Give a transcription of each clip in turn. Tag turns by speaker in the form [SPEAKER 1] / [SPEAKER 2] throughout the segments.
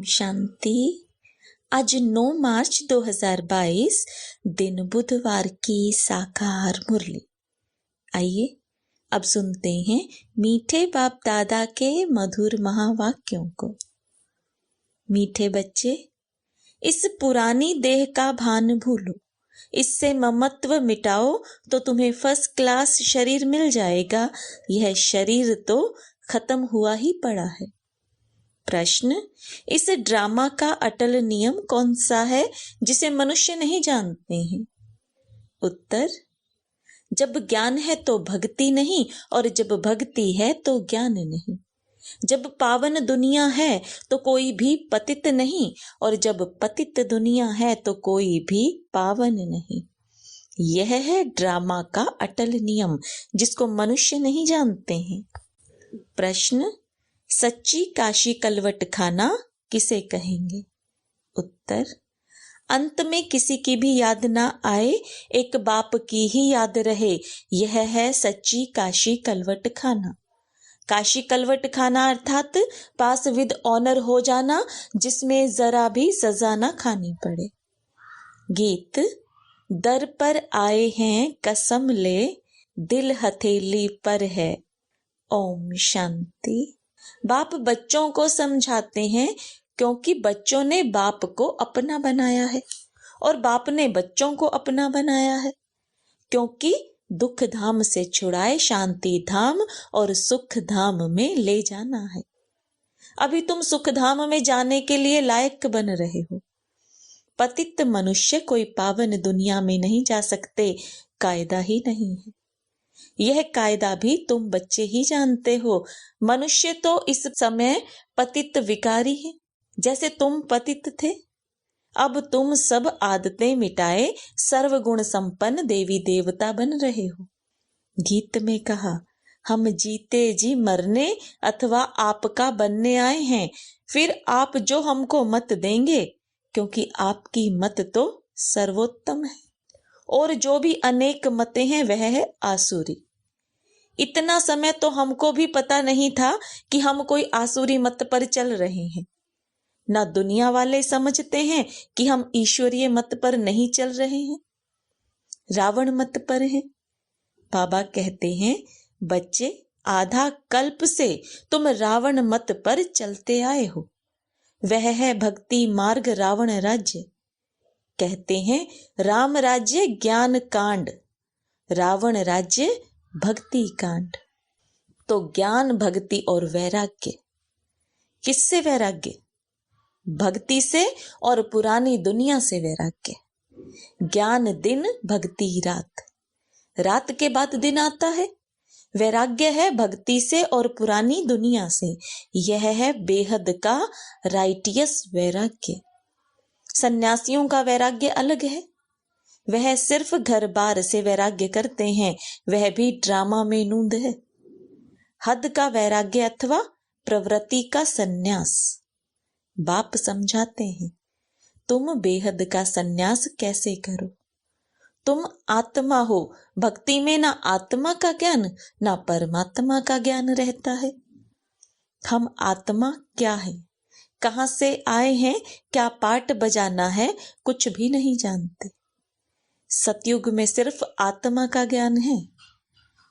[SPEAKER 1] शांति। आज 9 मार्च 2022 दिन बुधवार की साकार मुरली। आइए अब सुनते हैं मीठे बाप दादा के मधुर महावाक्यों को। मीठे बच्चे, इस पुरानी देह का भान भूलो, इससे ममत्व मिटाओ तो तुम्हें फर्स्ट क्लास शरीर मिल जाएगा। यह शरीर तो खत्म हुआ ही पड़ा है। प्रश्न, इस ड्रामा का अटल नियम कौन सा है जिसे मनुष्य नहीं जानते हैं? उत्तर, जब ज्ञान है तो भक्ति नहीं, और जब भक्ति है तो ज्ञान नहीं। जब पावन दुनिया है तो कोई भी पतित नहीं, और जब पतित दुनिया है तो कोई भी पावन नहीं। यह है ड्रामा का अटल नियम जिसको मनुष्य नहीं जानते हैं। प्रश्न, सच्ची काशी कलवट खाना किसे कहेंगे? उत्तर, अंत में किसी की भी याद ना आए, एक बाप की ही याद रहे, यह है सच्ची काशी कलवट खाना। काशी कलवट खाना अर्थात पास विद ऑनर हो जाना, जिसमें जरा भी सजा ना खानी पड़े। गीत, दर पर आए हैं कसम ले, दिल हथेली पर है। ओम शांति। बाप बच्चों को समझाते हैं क्योंकि बच्चों ने बाप को अपना बनाया है, और बाप ने बच्चों को अपना बनाया है क्योंकि दुख धाम से छुड़ाए शांति धाम और सुख धाम में ले जाना है। अभी तुम सुख धाम में जाने के लिए लायक बन रहे हो। पतित मनुष्य कोई पावन दुनिया में नहीं जा सकते, कायदा ही नहीं है। यह कायदा भी तुम बच्चे ही जानते हो। मनुष्य तो इस समय पतित विकारी है, जैसे तुम पतित थे। अब तुम सब आदतें मिटाए सर्वगुण संपन्न देवी देवता बन रहे हो। गीत में कहा, हम जीते जी मरने अथवा आपका बनने आए हैं, फिर आप जो हमको मत देंगे, क्योंकि आपकी मत तो सर्वोत्तम है, और जो भी अनेक मतें हैं वह है आसुरी। इतना समय तो हमको भी पता नहीं था कि हम कोई आसुरी मत पर चल रहे हैं। ना दुनिया वाले समझते हैं कि हम ईश्वरीय मत पर नहीं चल रहे हैं, रावण मत पर हैं। बाबा कहते हैं, बच्चे, आधा कल्प से तुम रावण मत पर चलते आए हो। वह है भक्ति मार्ग रावण राज्य। कहते हैं, राम राज्य ज्ञान कांड, रावण राज्य भक्ति कांड। तो ज्ञान, भक्ति और वैराग्य, किससे वैराग्य? भक्ति से और पुरानी दुनिया से वैराग्य। ज्ञान दिन, भक्ति रात, रात के बाद दिन आता है। वैराग्य है भक्ति से और पुरानी दुनिया से। यह है बेहद का राइटियस वैराग्य। सन्यासियों का वैराग्य अलग है। वह सिर्फ घर बार से वैराग्य करते हैं, वह भी ड्रामा में नूंद है। हद का वैराग्य अथवा प्रवृत्ति का सन्यास। बाप समझाते हैं, तुम बेहद का सन्यास कैसे करो? तुम आत्मा हो। भक्ति में ना आत्मा का ज्ञान ना परमात्मा का ज्ञान रहता है। हम आत्मा क्या है, कहाँ से आए हैं, क्या पाठ बजाना है, कुछ भी नहीं जानते। सतयुग में सिर्फ आत्मा का ज्ञान है।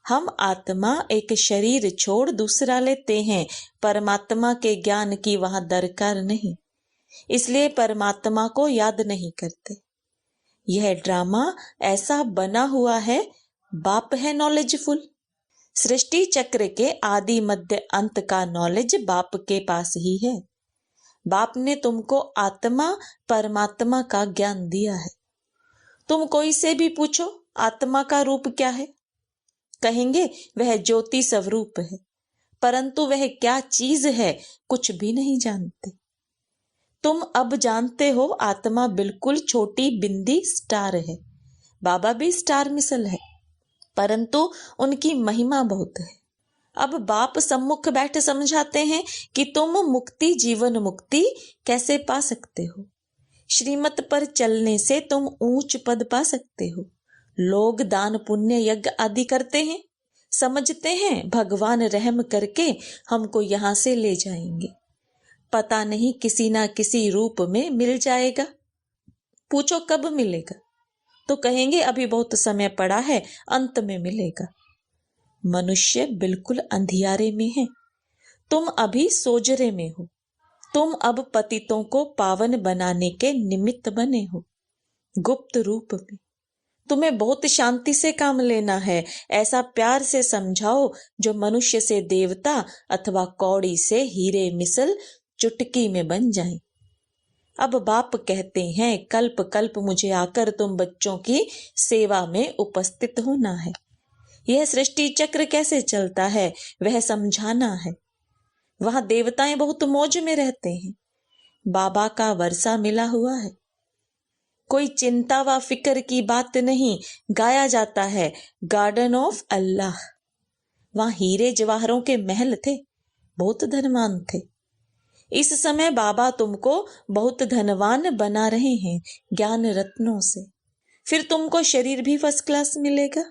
[SPEAKER 1] हम आत्मा एक शरीर छोड़ दूसरा लेते हैं, परमात्मा के ज्ञान की वहां दरकार नहीं, इसलिए परमात्मा को याद नहीं करते। यह ड्रामा ऐसा बना हुआ है। बाप है नॉलेजफुल। सृष्टि चक्र के आदि मध्य अंत का नॉलेज बाप के पास ही है। बाप ने तुमको आत्मा परमात्मा का ज्ञान दिया है। तुम कोई से भी पूछो आत्मा का रूप क्या है, कहेंगे वह ज्योति स्वरूप है, परंतु वह क्या चीज है कुछ भी नहीं जानते। तुम अब जानते हो आत्मा बिल्कुल छोटी बिंदी स्टार है। बाबा भी स्टार मिसल है, परंतु उनकी महिमा बहुत है। अब बाप सम्मुख बैठ समझाते हैं कि तुम मुक्ति, जीवन मुक्ति कैसे पा सकते हो। श्रीमत पर चलने से तुम ऊंच पद पा सकते हो। लोग दान पुण्य यज्ञ आदि करते हैं, समझते हैं भगवान रहम करके हमको यहाँ से ले जाएंगे, पता नहीं किसी ना किसी रूप में मिल जाएगा। पूछो कब मिलेगा, तो कहेंगे अभी बहुत समय पड़ा है, अंत में मिलेगा। मनुष्य बिल्कुल अंधियारे में है, तुम अभी सोजरे में हो। तुम अब पतितों को पावन बनाने के निमित्त बने हो, गुप्त रूप में। तुम्हें बहुत शांति से काम लेना है, ऐसा प्यार से समझाओ जो मनुष्य से देवता अथवा कौड़ी से हीरे मिसल चुटकी में बन जाए। अब बाप कहते हैं कल्प कल्प मुझे आकर तुम बच्चों की सेवा में उपस्थित होना है। यह सृष्टि चक्र कैसे चलता है वह समझाना है। वहां देवताएं बहुत मौज में रहते हैं, बाबा का वर्षा मिला हुआ है, कोई चिंता व फिक्र की बात नहीं। गाया जाता है गार्डन ऑफ अल्लाह। वहां हीरे जवाहरों के महल थे, बहुत धनवान थे। इस समय बाबा तुमको बहुत धनवान बना रहे हैं ज्ञान रत्नों से। फिर तुमको शरीर भी फर्स्ट क्लास मिलेगा।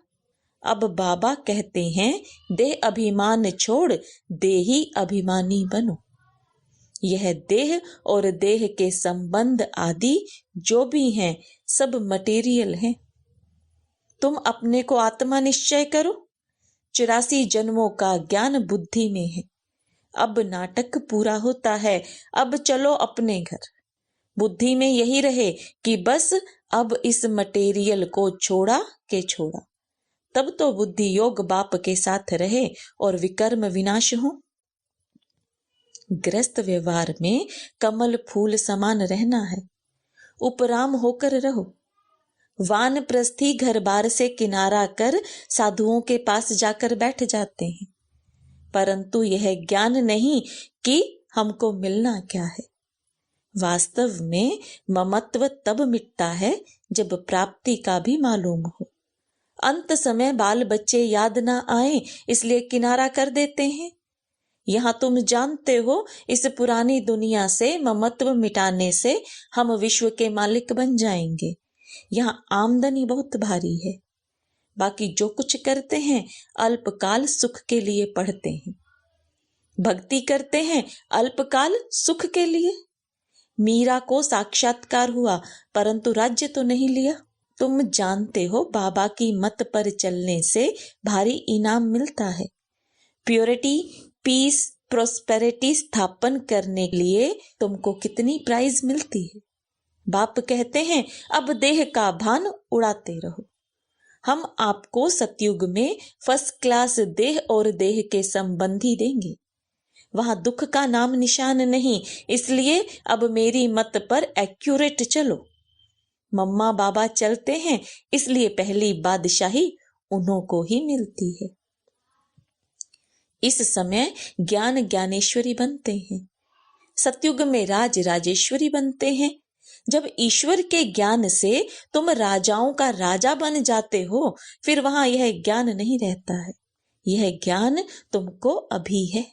[SPEAKER 1] अब बाबा कहते हैं देह अभिमान छोड़ देही अभिमानी बनो। यह देह और देह के संबंध आदि जो भी हैं सब मटेरियल हैं। तुम अपने को आत्मा निश्चय करो। 84 जन्मों का ज्ञान बुद्धि में है। अब नाटक पूरा होता है, अब चलो अपने घर। बुद्धि में यही रहे कि बस अब इस मटेरियल को छोड़ा के छोड़ा, तब तो बुद्धि योग बाप के साथ रहे और विकर्म विनाश हो। गृहस्थ व्यवहार में कमल फूल समान रहना है, उपराम होकर रहो। वानप्रस्थी घर बार से किनारा कर साधुओं के पास जाकर बैठ जाते हैं, परंतु यह ज्ञान नहीं कि हमको मिलना क्या है। वास्तव में ममत्व तब मिटता है जब प्राप्ति का भी मालूम हो। अंत समय बाल बच्चे याद ना आए इसलिए किनारा कर देते हैं। यहाँ तुम जानते हो इस पुरानी दुनिया से ममत्व मिटाने से हम विश्व के मालिक बन जाएंगे। यहाँ आमदनी बहुत भारी है, बाकी जो कुछ करते हैं अल्पकाल सुख के लिए पढ़ते हैं, भक्ति करते हैं अल्पकाल सुख के लिए। मीरा को साक्षात्कार हुआ परंतु राज्य तो नहीं लिया। तुम जानते हो बाबा की मत पर चलने से भारी इनाम मिलता है। प्योरिटी, पीस, प्रोस्पेरिटी स्थापन करने के लिए तुमको कितनी प्राइज मिलती है। बाप कहते हैं अब देह का भान उड़ाते रहो। हम आपको सतयुग में फर्स्ट क्लास देह और देह के संबंधी देंगे। वहां दुख का नाम निशान नहीं, इसलिए अब मेरी मत पर एक्यूरेट चलो। मम्मा बाबा चलते हैं इसलिए पहली बादशाही उन्हों को ही मिलती है। इस समय ज्ञान ज्ञानेश्वरी बनते हैं, सतयुग में राज राजेश्वरी बनते हैं। जब ईश्वर के ज्ञान से तुम राजाओं का राजा बन जाते हो फिर वहां यह ज्ञान नहीं रहता है। यह ज्ञान तुमको अभी है।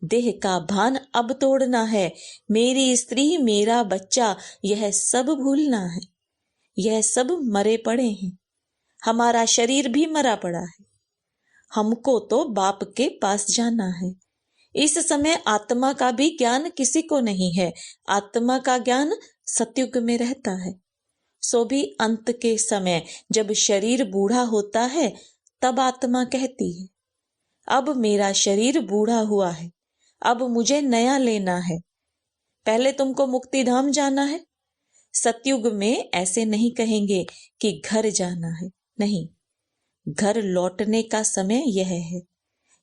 [SPEAKER 1] देह का भान अब तोड़ना है। मेरी स्त्री, मेरा बच्चा, यह सब भूलना है। यह सब मरे पड़े हैं, हमारा शरीर भी मरा पड़ा है। हमको तो बाप के पास जाना है। इस समय आत्मा का भी ज्ञान किसी को नहीं है। आत्मा का ज्ञान सतयुग में रहता है। सो भी अंत के समय जब शरीर बूढ़ा होता है तब आत्मा कहती है अब मेरा शरीर बूढ़ा हुआ है, अब मुझे नया लेना है। पहले तुमको मुक्ति धाम जाना है। सतयुग में ऐसे नहीं कहेंगे कि घर जाना है, नहीं, घर लौटने का समय यह है।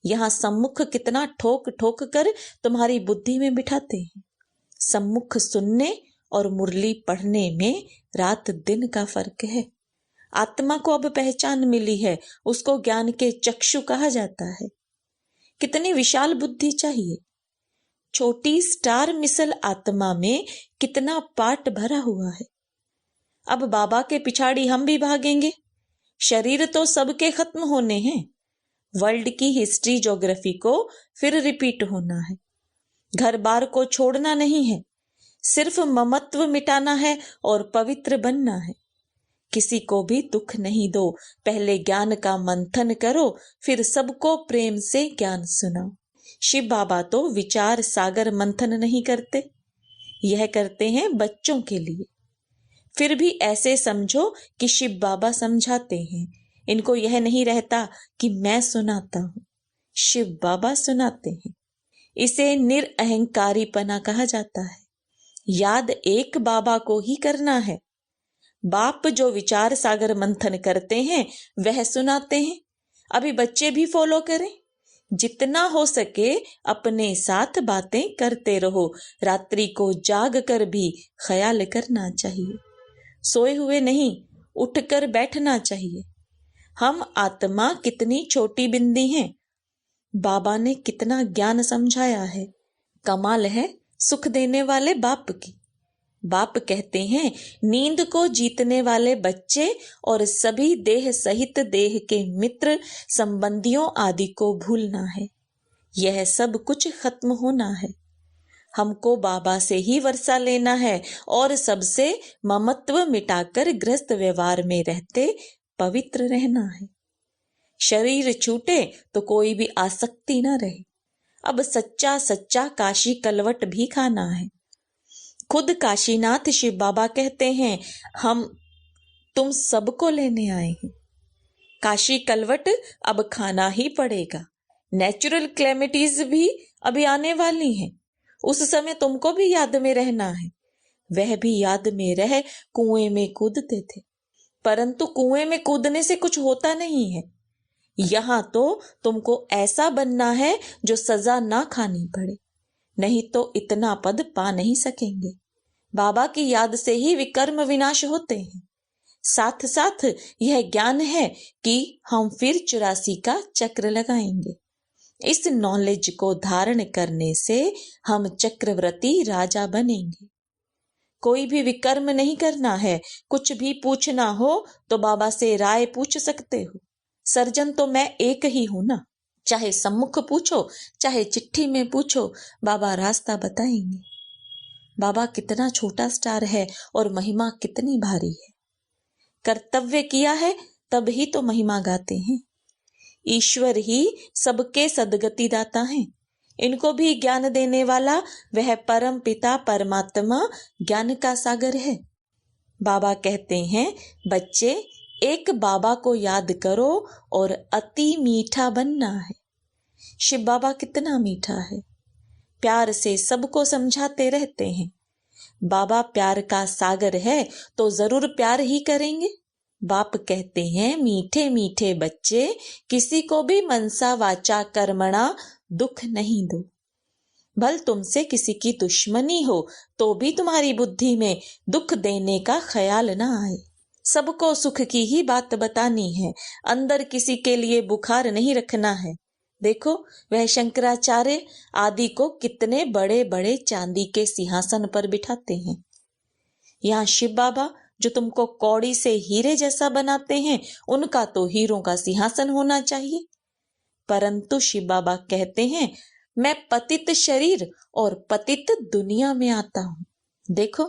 [SPEAKER 1] यहाँ सम्मुख कितना ठोक ठोक कर तुम्हारी बुद्धि में बिठाते हैं। सम्मुख सुनने और मुरली पढ़ने में रात दिन का फर्क है। आत्मा को अब पहचान मिली है, उसको ज्ञान के चक्षु कहा जाता है। कितनी विशाल बुद्धि चाहिए। छोटी स्टार मिसल आत्मा में कितना पाट भरा हुआ है। अब बाबा के पिछाड़ी हम भी भागेंगे। शरीर तो सबके खत्म होने हैं। वर्ल्ड की हिस्ट्री ज्योग्राफी को फिर रिपीट होना है। घर बार को छोड़ना नहीं है, सिर्फ ममत्व मिटाना है और पवित्र बनना है। किसी को भी दुख नहीं दो। पहले ज्ञान का मंथन करो, फिर सबको प्रेम से ज्ञान सुनाओ। शिव बाबा तो विचार सागर मंथन नहीं करते, यह करते हैं बच्चों के लिए। फिर भी ऐसे समझो कि शिव बाबा समझाते हैं, इनको यह नहीं रहता कि मैं सुनाता हूं, शिव बाबा सुनाते हैं। इसे निरअहंकारीपना कहा जाता है। याद एक बाबा को ही करना है। बाप जो विचार सागर मंथन करते हैं वह सुनाते हैं। अभी बच्चे भी फॉलो करें। जितना हो सके अपने साथ बातें करते रहो। रात्रि को जाग कर भी ख्याल करना चाहिए। सोए हुए नहीं, उठकर बैठना चाहिए। हम आत्मा कितनी छोटी बिंदी हैं, बाबा ने कितना ज्ञान समझाया है। कमाल है सुख देने वाले बाप की। बाप कहते हैं, नींद को जीतने वाले बच्चे और सभी देह सहित देह के मित्र संबंधियों आदि को भूलना है। यह सब कुछ खत्म होना है। हमको बाबा से ही वर्षा लेना है और सबसे ममत्व मिटाकर गृहस्थ व्यवहार में रहते पवित्र रहना है। शरीर छूटे तो कोई भी आसक्ति न रहे। अब सच्चा सच्चा काशी कलवट भी खाना है। खुद काशीनाथ शिव बाबा कहते हैं, हम तुम सबको लेने आए हैं। काशी कलवट अब खाना ही पड़ेगा। नेचुरल क्लेमिटीज भी अभी आने वाली हैं। उस समय तुमको भी याद में रहना है। वह भी याद में रह कुएं में कूदते थे, परंतु कुएं में कूदने से कुछ होता नहीं है। यहां तो तुमको ऐसा बनना है जो सजा ना खानी पड़े, नहीं तो इतना पद पा नहीं सकेंगे। बाबा की याद से ही विकर्म विनाश होते हैं। साथ साथ यह ज्ञान है कि हम फिर 84 का चक्र लगाएंगे। इस नॉलेज को धारण करने से हम चक्रवर्ती राजा बनेंगे। कोई भी विकर्म नहीं करना है। कुछ भी पूछना हो तो बाबा से राय पूछ सकते हो। सर्जन तो मैं एक ही हूं ना। चाहे सम्मुख पूछो, चाहे चिट्ठी में पूछो, बाबा रास्ता बताएंगे। बाबा कितना छोटा स्टार है और महिमा कितनी भारी है। कर्तव्य किया है तब ही तो महिमा गाते हैं। ईश्वर ही सबके सदगति दाता है। इनको भी ज्ञान देने वाला वह परम पिता परमात्मा ज्ञान का सागर है। बाबा कहते हैं, बच्चे एक बाबा को याद करो और अति मीठा बनना है। शिव बाबा कितना मीठा है, प्यार से सबको समझाते रहते हैं। बाबा प्यार का सागर है तो जरूर प्यार ही करेंगे। बाप कहते हैं, मीठे मीठे बच्चे किसी को भी मनसा वाचा कर्मणा दुख नहीं दो। भल तुमसे किसी की दुश्मनी हो तो भी तुम्हारी बुद्धि में दुख देने का ख्याल ना आए। सबको सुख की ही बात बतानी है। अंदर किसी के लिए बुखार नहीं रखना है। देखो वह शंकराचार्य आदि को कितने बड़े बड़े चांदी के सिंहासन पर बिठाते हैं। यहाँ शिव बाबा जो तुमको कौड़ी से हीरे जैसा बनाते हैं, उनका तो हीरों का सिंहासन होना चाहिए। परंतु शिव बाबा कहते हैं, मैं पतित शरीर और पतित दुनिया में आता हूं। देखो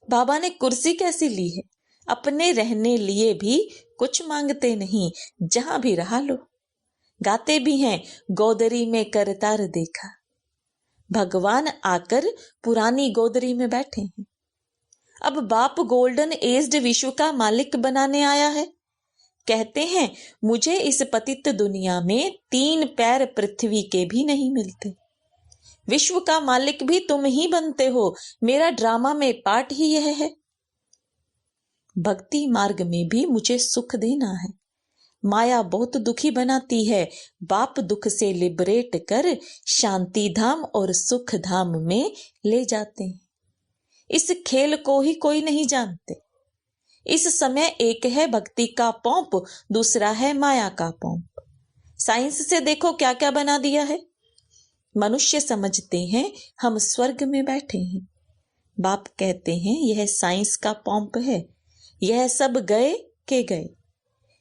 [SPEAKER 1] बाबा ने कुर्सी कैसी ली है। अपने रहने लिए भी कुछ मांगते नहीं, जहां भी रहा लो। गाते भी हैं, गोदरी में करतार देखा। भगवान आकर पुरानी गोदरी में बैठे हैं। अब बाप गोल्डन एज्ड विश्व का मालिक बनाने आया है। कहते हैं, मुझे इस पतित दुनिया में 3 पैर पृथ्वी के भी नहीं मिलते। विश्व का मालिक भी तुम ही बनते हो। मेरा ड्रामा में पार्ट ही यह है। भक्ति मार्ग में भी मुझे सुख देना है। माया बहुत दुखी बनाती है। बाप दुख से लिबरेट कर शांति धाम और सुख धाम में ले जाते हैं। इस खेल को ही कोई नहीं जानते। इस समय एक है भक्ति का पंप, दूसरा है माया का पंप। साइंस से देखो क्या क्या बना दिया है। मनुष्य समझते हैं हम स्वर्ग में बैठे हैं। बाप कहते हैं, यह साइंस का पंप है। यह सब गए के गए।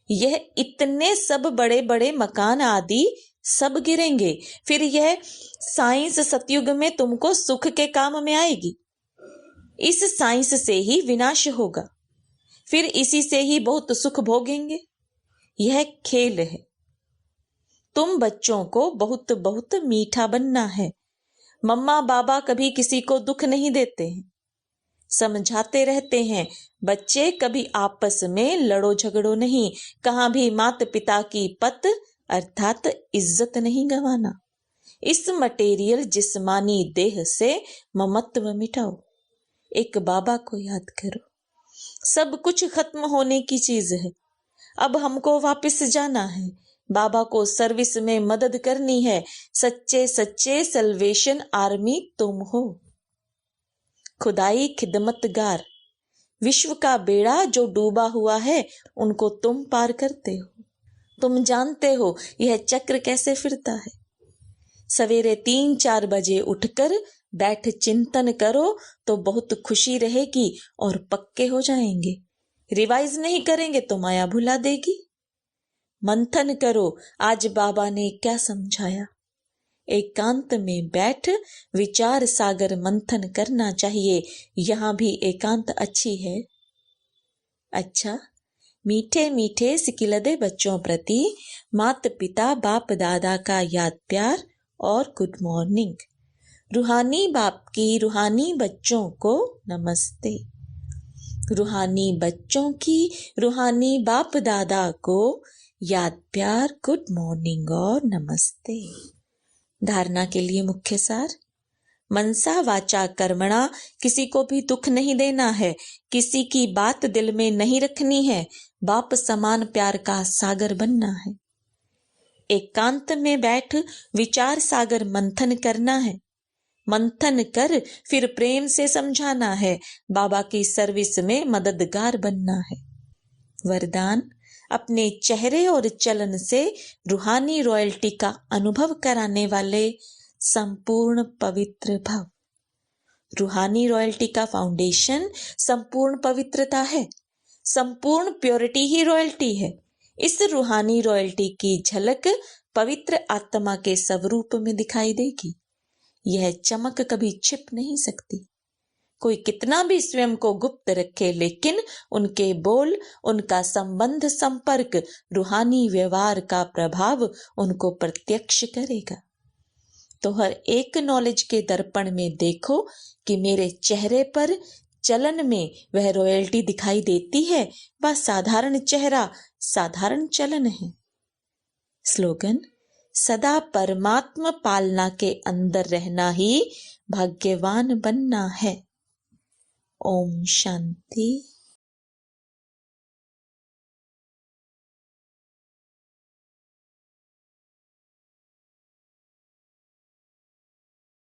[SPEAKER 1] यह इतने सब बड़े बड़े मकान आदि सब गिरेंगे। फिर यह साइंस सतयुग में तुमको सुख के काम में आएगी। इस साइंस से ही विनाश होगा। फिर इसी से ही बहुत सुख भोगेंगे। यह खेल है। तुम बच्चों को बहुत बहुत मीठा बनना है। मम्मा बाबा कभी किसी को दुख नहीं देते हैं, समझाते रहते हैं। बच्चे कभी आपस में लड़ो झगड़ो नहीं, कहाँ भी माता पिता की पत अर्थात इज्जत नहीं गंवाना। इस मटेरियल जिस्मानी देह से ममत्व मिटाओ। एक बाबा को याद करो। सब कुछ खत्म होने की चीज है। अब हमको वापस जाना है। बाबा को सर्विस में मदद करनी है। सच्चे सच्चे सल्वेशन आर्मी तुम हो। खुदाई खिदमतगार। विश्व का बेड़ा जो डूबा हुआ है उनको तुम पार करते हो। तुम जानते हो यह चक्र कैसे फिरता है। सवेरे 3-4 बजे उठकर बैठ चिंतन करो तो बहुत खुशी रहेगी और पक्के हो जाएंगे। रिवाइज नहीं करेंगे तो माया भुला देगी। मंथन करो आज बाबा ने क्या समझाया। एकांत में बैठ विचार सागर मंथन करना चाहिए। यहाँ भी एकांत अच्छी है। अच्छा, मीठे मीठे सिकिलदे बच्चों प्रति माता पिता बाप दादा का याद प्यार और गुड मॉर्निंग। रूहानी बाप की रूहानी बच्चों को नमस्ते। रूहानी बच्चों की रूहानी बाप दादा को याद प्यार गुड मॉर्निंग और नमस्ते। धारणा के लिए मुख्य सार। मनसा वाचा कर्मणा किसी को भी दुख नहीं देना है, किसी की बात दिल में नहीं रखनी है, बाप समान प्यार का सागर बनना है। एकांत में बैठ विचार सागर मंथन करना है। मंथन कर फिर प्रेम से समझाना है। बाबा की सर्विस में मददगार बनना है। वरदान, अपने चेहरे और चलन से रूहानी रॉयल्टी का अनुभव कराने वाले संपूर्ण पवित्र भव। रूहानी रॉयल्टी का फाउंडेशन संपूर्ण पवित्रता है। संपूर्ण प्योरिटी ही रॉयल्टी है। इस रूहानी रॉयल्टी की झलक पवित्र आत्मा के स्वरूप में दिखाई देगी। यह चमक कभी छिप नहीं सकती। कोई कितना भी स्वयं को गुप्त रखे, लेकिन उनके बोल, उनका संबंध, संपर्क, रूहानी व्यवहार का प्रभाव उनको प्रत्यक्ष करेगा। तो हर एक नॉलेज के दर्पण में देखो कि मेरे चेहरे पर, चलन में वह रॉयल्टी दिखाई देती है। वह साधारण चेहरा, साधारण चलन है। स्लोगन, सदा परमात्मा पालना के अंदर रहना ही भाग्यवान बनना है। ओम शांति।